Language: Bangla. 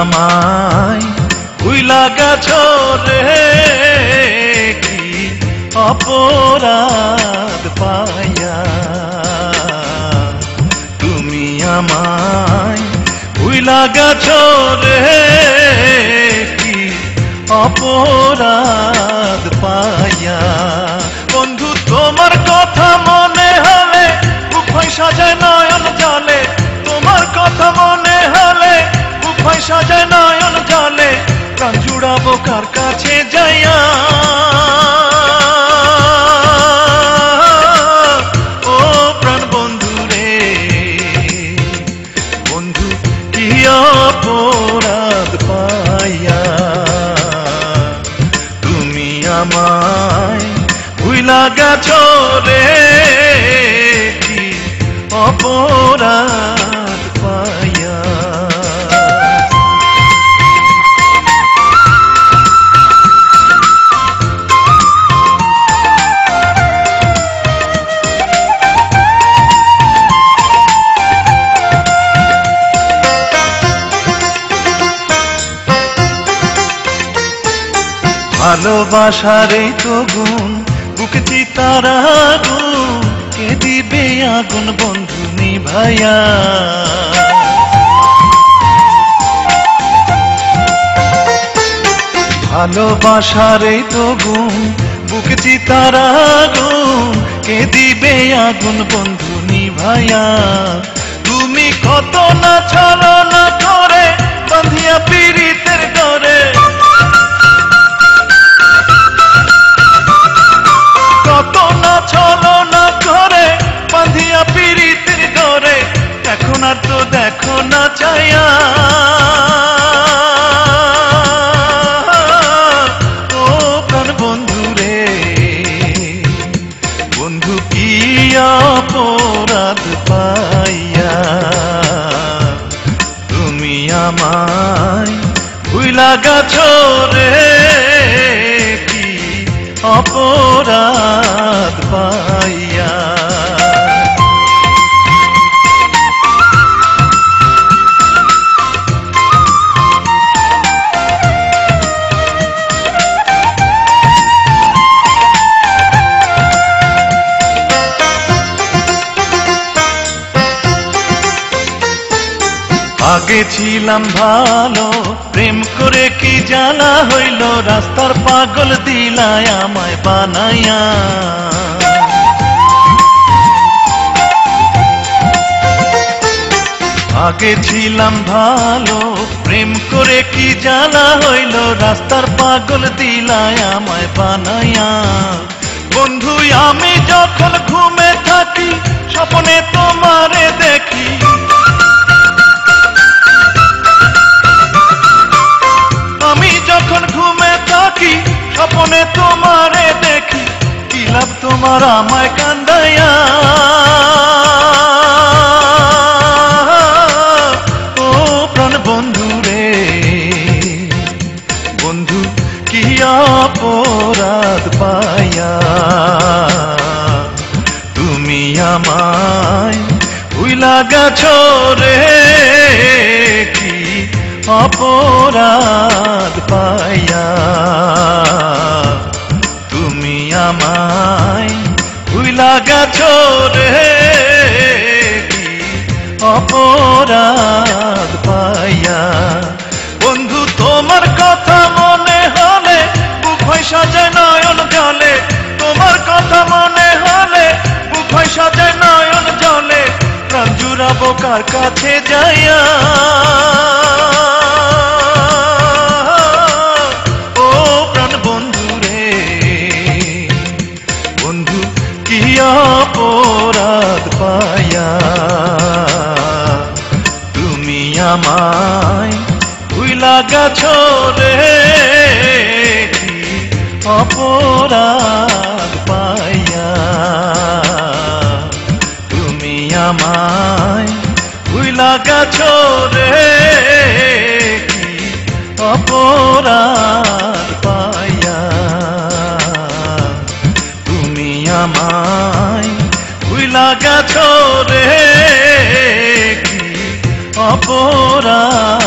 আমায় ভুইলা গেছো রে, কি অপরাধ পাইয়া। তুমি আমায় ভুইলা গেছো রে, কি অপরাধ পাইয়া। বন্ধু তোমার কথা মনে হলে বুক হয় সাজায় নয়ন জলে, তোমার কথা মনে হলে বুক হয় সাজায় নয়ন জলে। প্রাণ জুড়াবো কার কাছে যাইয়া, ও প্রাণ বন্ধু রে। বন্ধু কি অপরাধ পাইয়া তুমি আমায় ভুইলা গেছো রে, কি অপরাধ পাইয়া। ভালোবাসার এই তো গুণ, বুকে চিতার আগুন, কে দিবে আগুন বন্ধু নিভাইয়া। ভালোবাসার এই তো গুণ, বুকে চিতার আগুন, কে দিবে আগুন বন্ধু নিভাইয়া। তুমি কত না ছলনা করে বাঁধিয়া পীড়িতের ডরে, কত না ছলনা করে বাঁধিয়া পীড়িতের ডরে। এখন আর তো দেখো না চাইয়া, ও প্রাণ বন্ধু রে। বন্ধু কি অপরাধ পাইয়া তুমি আমায় ভুইলা গেছো রে, কি অপরাধ পাইয়া। আগে ছিলাম ভালো, প্রেম করে কি জানা হইল, রাস্তার পাগল দিলায় আমায় বানাইয়া। আগে ছিলাম ভালো, প্রেম করে কি জানা হইল, রাস্তার পাগল দিলায় আমায় বানাইয়া। বন্ধু আমি যখন ঘুমে থাকি স্বপ্নে তোমারে দেখি, আমি যখন ঘুমে থাকি স্বপ্নে তোমারে দেখি। কি লাভ তোমার আমায় কান্দাইয়া, ও প্রাণ বন্ধু রে। বন্ধু কি অপরাধ পাইয়া তুমি আমায় ভুইলা গেছো রে, কি অপরাধ পাইয়া তুমি আমায় ভুইলা গেছো রে, কি অপরাধ পাইয়া। বন্ধু তোমার কথা মনে হলে বুক হয় সাজায় নয়ন জলে, তোমার কথা মনে হলে বুক হয় সাজায় নয়ন জলে। প্রাণ জুড়াবো কার কাছে যাইয়া, ও প্রাণ বন্ধু রে। বন্ধু কি অপরাধ পাইয়া তুমি আমায় ভুইলা গেছো রে, কি অপরাধ পাইয়া তুমি আমায় ভুইলা গেছো রে, কি অপরাধ পাইয়া তুমি আমায় ভুইলা গেছো রে, কি অপরাধ